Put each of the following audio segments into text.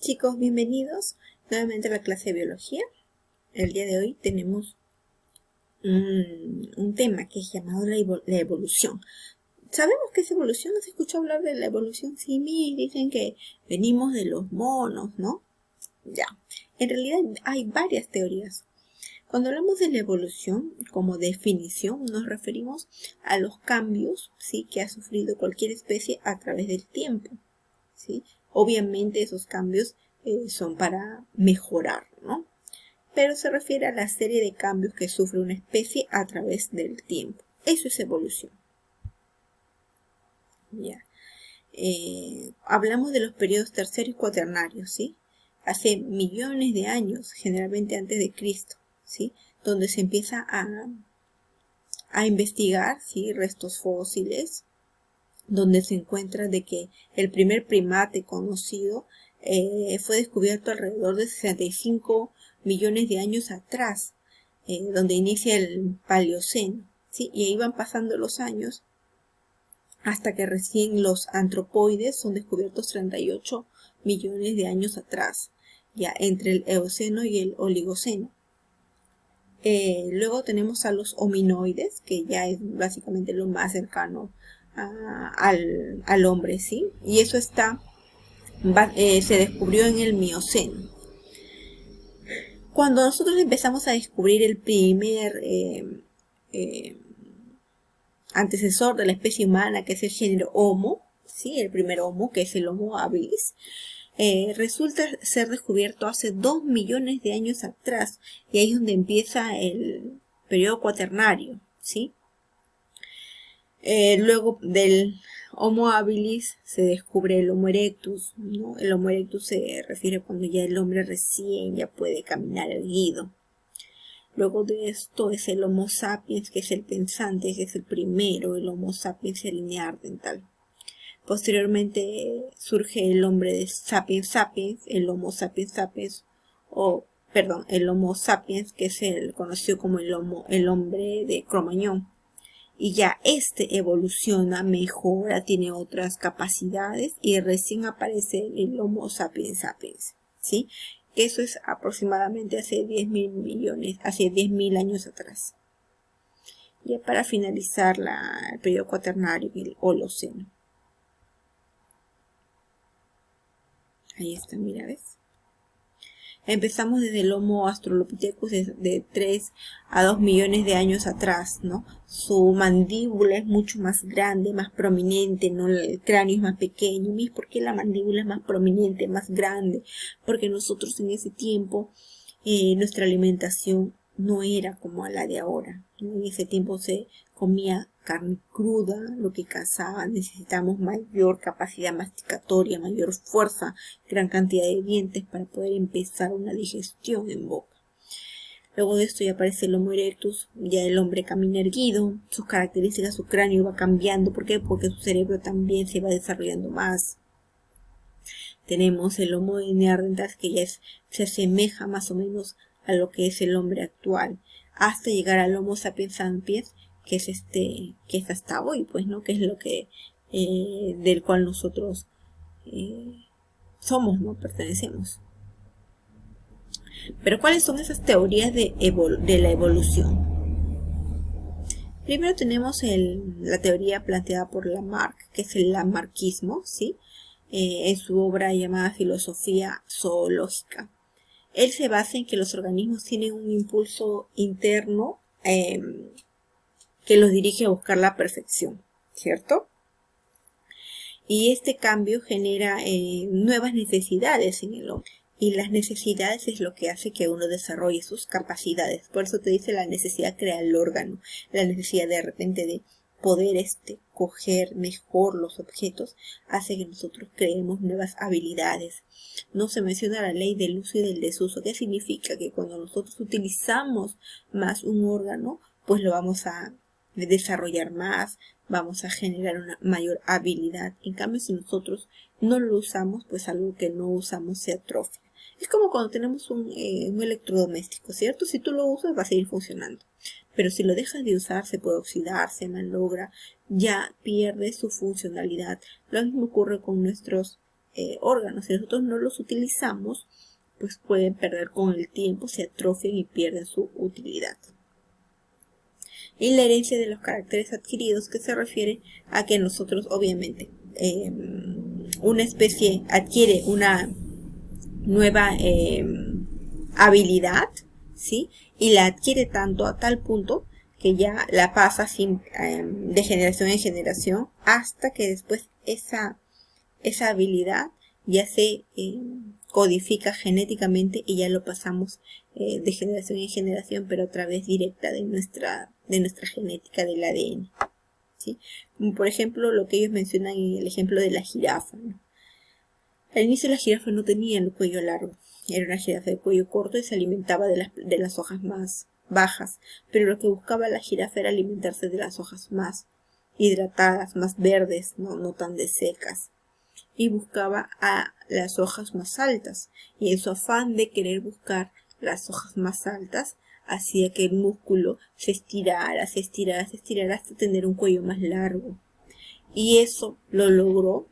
Chicos, bienvenidos nuevamente a la clase de biología. El día de hoy tenemos un tema que es llamado la evolución. ¿Sabemos qué es evolución? ¿Has escuchado hablar de la evolución? Sí, dicen que venimos de los monos, ¿no? Ya. En realidad hay varias teorías. Cuando hablamos de la evolución, como definición, nos referimos a los cambios, ¿sí?, que ha sufrido cualquier especie a través del tiempo, ¿sí? Obviamente esos cambios son para mejorar, ¿no? Pero se refiere a la serie de cambios que sufre una especie a través del tiempo. Eso es evolución. Ya. Hablamos de los periodos terciarios y cuaternarios, ¿sí? Hace millones de años, generalmente antes de Cristo, ¿sí?, donde se empieza a investigar, ¿sí?, restos fósiles, donde se encuentra de que el primer primate conocido fue descubierto alrededor de 65 millones de años atrás, donde inicia el Paleoceno, ¿sí? Y ahí van pasando los años hasta que recién los antropoides son descubiertos 38 millones de años atrás, ya entre el Eoceno y el Oligoceno. Luego tenemos a los hominoides, que ya es básicamente lo más cercano al hombre, ¿sí? Y eso se descubrió en el Mioceno. Cuando nosotros empezamos a descubrir el primer antecesor de la especie humana, que es el género Homo, ¿sí?, el primer Homo, que es el Homo habilis, resulta ser descubierto hace 2 millones de años atrás, y ahí es donde empieza el periodo cuaternario, ¿sí? Luego del Homo habilis se descubre el Homo erectus, ¿no? El Homo erectus se refiere cuando ya el hombre recién ya puede caminar erguido. Luego de esto es el Homo sapiens, que es el pensante, que es el primero, el Homo sapiens el neandertal. Posteriormente surge el hombre de sapiens sapiens, el Homo sapiens sapiens, el Homo sapiens, que es el conocido como el hombre de Cro-Magnon. Y ya este evoluciona, mejora, tiene otras capacidades y recién aparece el Homo sapiens sapiens, ¿sí? Eso es aproximadamente hace 10.000 años atrás. Ya para finalizar el periodo cuaternario y el Holoceno. Ahí está, mira, ¿ves? Empezamos desde el Homo australopithecus de 3 a 2 millones de años atrás, ¿no? Su mandíbula es mucho más grande, más prominente, ¿no? El cráneo es más pequeño. ¿Ves por qué la mandíbula es más prominente, más grande? Porque nosotros en ese tiempo, nuestra alimentación no era como la de ahora, ¿no? En ese tiempo se comía carne cruda, lo que cazaba, necesitamos mayor capacidad masticatoria, mayor fuerza, gran cantidad de dientes para poder empezar una digestión en boca. Luego de esto ya aparece el Homo erectus, ya el hombre camina erguido, sus características, su cráneo va cambiando. ¿Por qué? Porque su cerebro también se va desarrollando más. Tenemos el Homo neandertal, que ya se asemeja más o menos a lo que es el hombre actual, hasta llegar al Homo sapiens sapiens, que es hasta hoy, pues, ¿no? Que es lo que del cual nosotros somos, ¿no? Pertenecemos. Pero ¿cuáles son esas teorías de la evolución? Primero tenemos la teoría planteada por Lamarck, que es el lamarckismo, ¿sí? En su obra llamada Filosofía Zoológica. Él se basa en que los organismos tienen un impulso interno que los dirige a buscar la perfección, ¿cierto? Y este cambio genera nuevas necesidades en el hombre. Y las necesidades es lo que hace que uno desarrolle sus capacidades. Por eso te dice la necesidad crea el órgano, la necesidad de repente de poder coger mejor los objetos, hace que nosotros creemos nuevas habilidades. No se menciona la ley del uso y del desuso. ¿Qué significa? Que cuando nosotros utilizamos más un órgano, pues lo vamos a desarrollar más, vamos a generar una mayor habilidad. En cambio, si nosotros no lo usamos, pues algo que no usamos se atrofia. Es como cuando tenemos un electrodoméstico, ¿cierto? Si tú lo usas va a seguir funcionando. Pero si lo dejas de usar, se puede oxidar, se malogra, ya pierde su funcionalidad. Lo mismo ocurre con nuestros órganos. Si nosotros no los utilizamos, pues pueden perder con el tiempo, se atrofian y pierden su utilidad. Y la herencia de los caracteres adquiridos, que se refiere a que nosotros, obviamente, una especie adquiere una nueva habilidad, ¿sí? Y la adquiere tanto a tal punto que ya la pasa de generación en generación, hasta que después esa habilidad ya se codifica genéticamente y ya lo pasamos de generación en generación, pero a través directa de nuestra genética, del ADN, ¿sí? Como por ejemplo lo que ellos mencionan en el ejemplo de la jirafa, ¿no? Al inicio la jirafa no tenía el cuello largo, era una jirafa de cuello corto y se alimentaba de las hojas más bajas, pero lo que buscaba la jirafa era alimentarse de las hojas más hidratadas, más verdes, no tan desecas, y buscaba a las hojas más altas, y en su afán de querer buscar las hojas más altas hacía que el músculo se estirara hasta tener un cuello más largo, y eso lo logró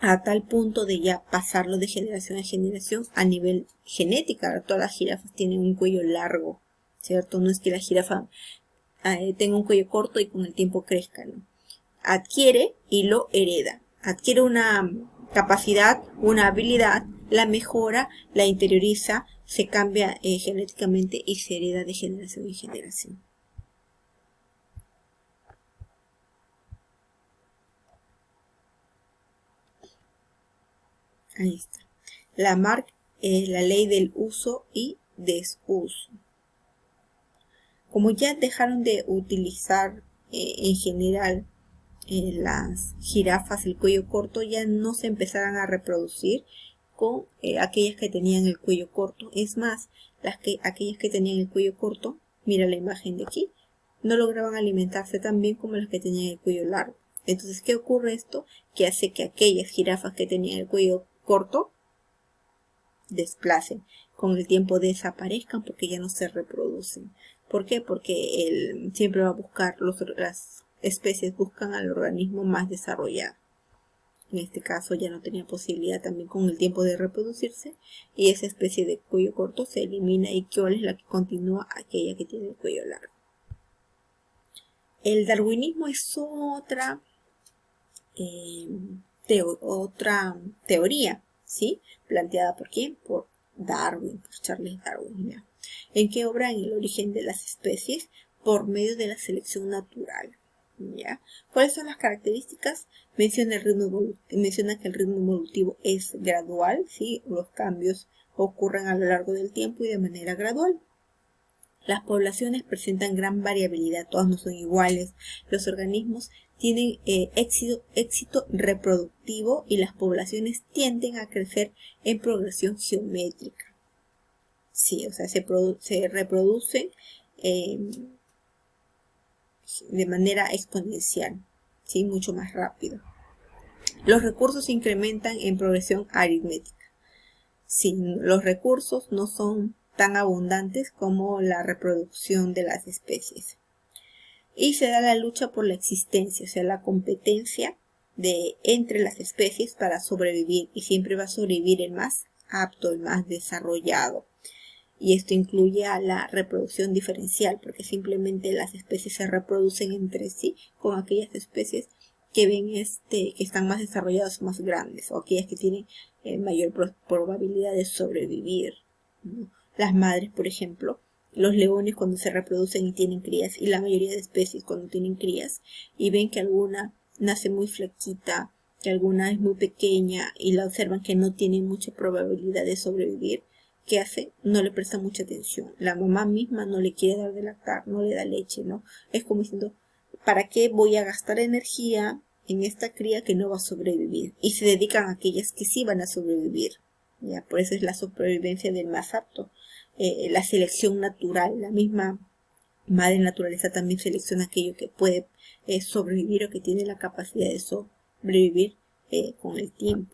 a tal punto de ya pasarlo de generación en generación a nivel genética. Todas las jirafas tienen un cuello largo, ¿cierto? No es que la jirafa tenga un cuello corto y con el tiempo crezca, ¿no? Adquiere y lo hereda. Adquiere una capacidad, una habilidad, la mejora, la interioriza, se cambia genéticamente y se hereda de generación en generación. Ahí está. La MARC es la ley del uso y desuso. Como ya dejaron de utilizar en general las jirafas el cuello corto, ya no se empezaron a reproducir con aquellas que tenían el cuello corto. Es más, aquellas que tenían el cuello corto, mira la imagen de aquí, no lograban alimentarse tan bien como las que tenían el cuello largo. Entonces, ¿qué ocurre esto? Que hace que aquellas jirafas que tenían el cuello corto desplacen, con el tiempo desaparezcan porque ya no se reproducen. ¿Por qué? Porque él siempre va a buscar, las especies buscan al organismo más desarrollado. En este caso ya no tenía posibilidad también con el tiempo de reproducirse, y esa especie de cuello corto se elimina, y ¿cuál es la que continúa? Aquella que tiene el cuello largo. El darwinismo es otra teoría, ¿sí? Planteada ¿por quién? Por Darwin, por Charles Darwin, ¿ya? En que obra en el origen de las especies por medio de la selección natural, ¿ya? ¿Cuáles son las características? Menciona que el ritmo evolutivo es gradual, ¿sí? Los cambios ocurren a lo largo del tiempo y de manera gradual. Las poblaciones presentan gran variabilidad, todas no son iguales. Los organismos tienen éxito reproductivo y las poblaciones tienden a crecer en progresión geométrica. Sí, o sea, se reproducen de manera exponencial, ¿sí? Mucho más rápido. Los recursos se incrementan en progresión aritmética. Sí, los recursos no son tan abundantes como la reproducción de las especies. Y se da la lucha por la existencia, o sea, la competencia entre las especies para sobrevivir, y siempre va a sobrevivir el más apto, el más desarrollado. Y esto incluye a la reproducción diferencial, porque simplemente las especies se reproducen entre sí con aquellas especies que ven que están más desarrolladas, más grandes, o aquellas que tienen mayor probabilidad de sobrevivir, ¿no? Las madres, por ejemplo, los leones cuando se reproducen y tienen crías, y la mayoría de especies cuando tienen crías, y ven que alguna nace muy flaquita, que alguna es muy pequeña, y la observan que no tiene mucha probabilidad de sobrevivir, ¿qué hace? No le presta mucha atención. La mamá misma no le quiere dar de lactar, no le da leche, ¿no? Es como diciendo, ¿para qué voy a gastar energía en esta cría que no va a sobrevivir? Y se dedican a aquellas que sí van a sobrevivir, ¿ya? Por eso es la supervivencia del más apto. La selección natural, la misma madre naturaleza también selecciona aquello que puede sobrevivir, o que tiene la capacidad de sobrevivir con el tiempo.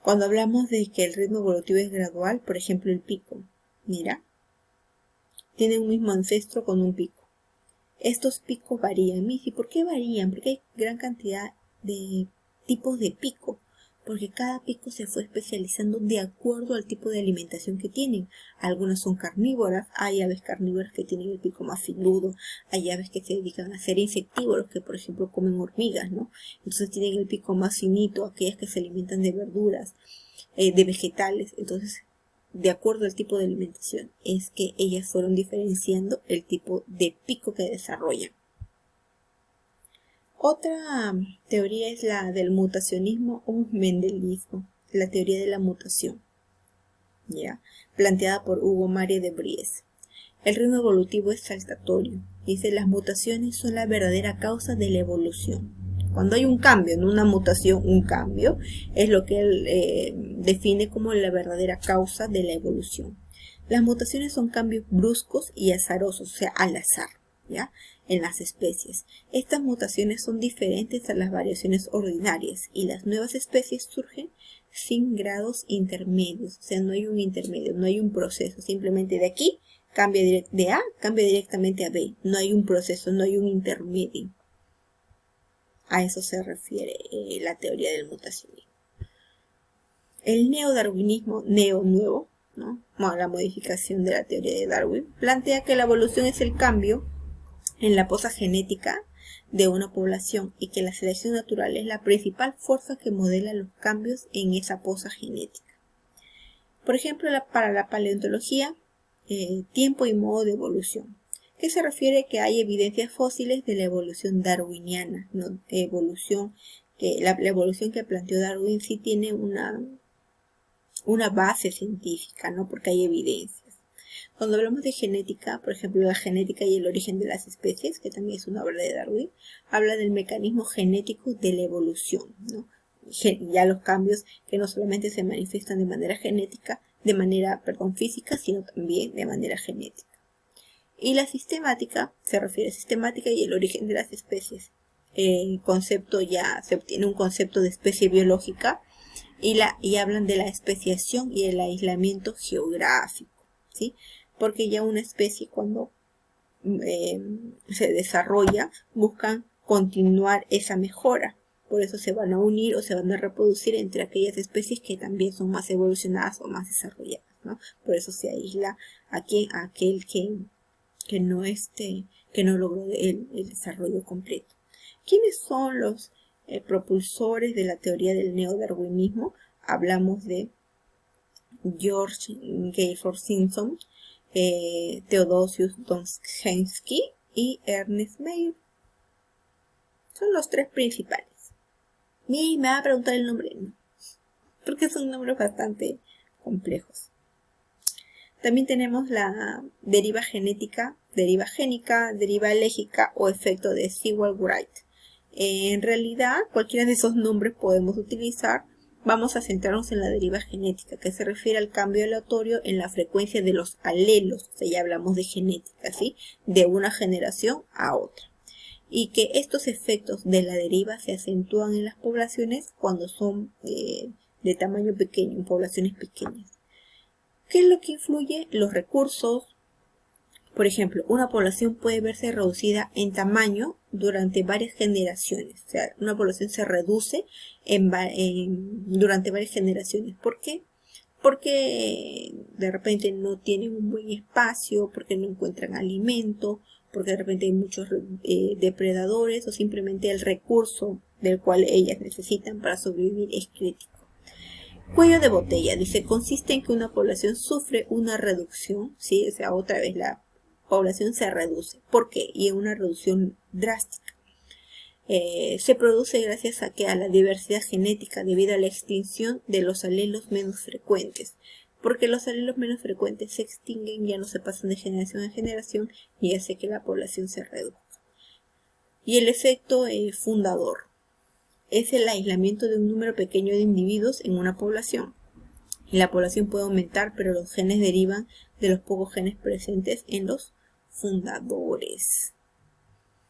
Cuando hablamos de que el ritmo evolutivo es gradual, por ejemplo el pico, mira, tiene un mismo ancestro con un pico. Estos picos varían. ¿Y por qué varían? Porque hay gran cantidad de tipos de pico, porque cada pico se fue especializando de acuerdo al tipo de alimentación que tienen. Algunas son carnívoras, hay aves carnívoras que tienen el pico más filudo, hay aves que se dedican a ser insectívoros, que por ejemplo comen hormigas, ¿no? Entonces tienen el pico más finito, aquellas que se alimentan de verduras, de vegetales. Entonces, de acuerdo al tipo de alimentación, es que ellas fueron diferenciando el tipo de pico que desarrollan. Otra teoría es la del mutacionismo o mendelismo, la teoría de la mutación, ¿ya? Planteada por Hugo Maria de Vries. El ritmo evolutivo es saltatorio. Dice, las mutaciones son la verdadera causa de la evolución. Cuando hay un cambio, no una mutación, un cambio, es lo que él define como la verdadera causa de la evolución. Las mutaciones son cambios bruscos y azarosos, o sea, al azar, ¿ya? En las especies. Estas mutaciones son diferentes a las variaciones ordinarias y las nuevas especies surgen sin grados intermedios, o sea, no hay un intermedio, no hay un proceso, simplemente de aquí cambia de A, cambia directamente a B, no hay un proceso, no hay un intermedio. A eso se refiere la teoría del mutacionismo. El neodarwinismo, nuevo, ¿no? Bueno, la modificación de la teoría de Darwin, plantea que la evolución es el cambio en la posa genética de una población y que la selección natural es la principal fuerza que modela los cambios en esa posa genética. Por ejemplo, para la paleontología, tiempo y modo de evolución, que se refiere que hay evidencias fósiles de la evolución darwiniana, ¿no? La evolución que planteó Darwin sí tiene una base científica, ¿no? Porque hay evidencias. Cuando hablamos de genética, por ejemplo, la genética y el origen de las especies, que también es una obra de Darwin, habla del mecanismo genético de la evolución, ¿no? Ya los cambios que no solamente se manifiestan de manera física, sino también de manera genética. Y la sistemática se refiere a sistemática y el origen de las especies. El concepto ya se obtiene un concepto de especie biológica y hablan de la especiación y el aislamiento geográfico, ¿sí? Porque ya una especie cuando se desarrolla buscan continuar esa mejora. Por eso se van a unir o se van a reproducir entre aquellas especies que también son más evolucionadas o más desarrolladas, ¿no? Por eso se aísla a aquel que no logró el desarrollo completo. ¿Quiénes son los propulsores de la teoría del neodarwinismo? Hablamos de George Gaylord Simpson, Theodosius Domschinski y Ernest Mayr. Son los tres principales. ¿Me va a preguntar el nombre? No, porque son nombres bastante complejos. También tenemos la deriva genética, deriva génica, deriva elégica o efecto de Sewall-Wright. En realidad, cualquiera de esos nombres podemos utilizar. Vamos a centrarnos en la deriva genética, que se refiere al cambio aleatorio en la frecuencia de los alelos. O sea, ya hablamos de genética, ¿sí? De una generación a otra. Y que estos efectos de la deriva se acentúan en las poblaciones cuando son de tamaño pequeño, en poblaciones pequeñas. ¿Qué es lo que influye? Los recursos. Por ejemplo, una población puede verse reducida en tamaño durante varias generaciones. O sea, una población se reduce durante varias generaciones. ¿Por qué? Porque de repente no tienen un buen espacio, porque no encuentran alimento, porque de repente hay muchos depredadores o simplemente el recurso del cual ellas necesitan para sobrevivir es crítico. Cuello de botella, dice, consiste en que una población sufre una reducción, ¿sí? O sea, otra vez la población se reduce. ¿Por qué? Y en una reducción drástica. Se produce gracias a la diversidad genética debido a la extinción de los alelos menos frecuentes. Porque los alelos menos frecuentes se extinguen, ya no se pasan de generación en generación y hace que la población se reduzca. Y el efecto fundador es el aislamiento de un número pequeño de individuos en una población. La población puede aumentar, pero los genes derivan de los pocos genes presentes en los fundadores.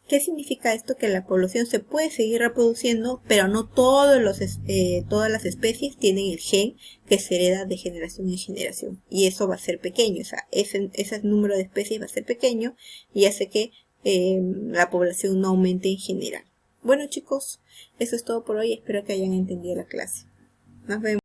¿Qué significa esto? Que la población se puede seguir reproduciendo, pero no todas las especies tienen el gen que se hereda de generación en generación. Y eso va a ser pequeño, o sea, ese número de especies va a ser pequeño y hace que la población no aumente en general. Bueno chicos, eso es todo por hoy. Espero que hayan entendido la clase. Nos vemos.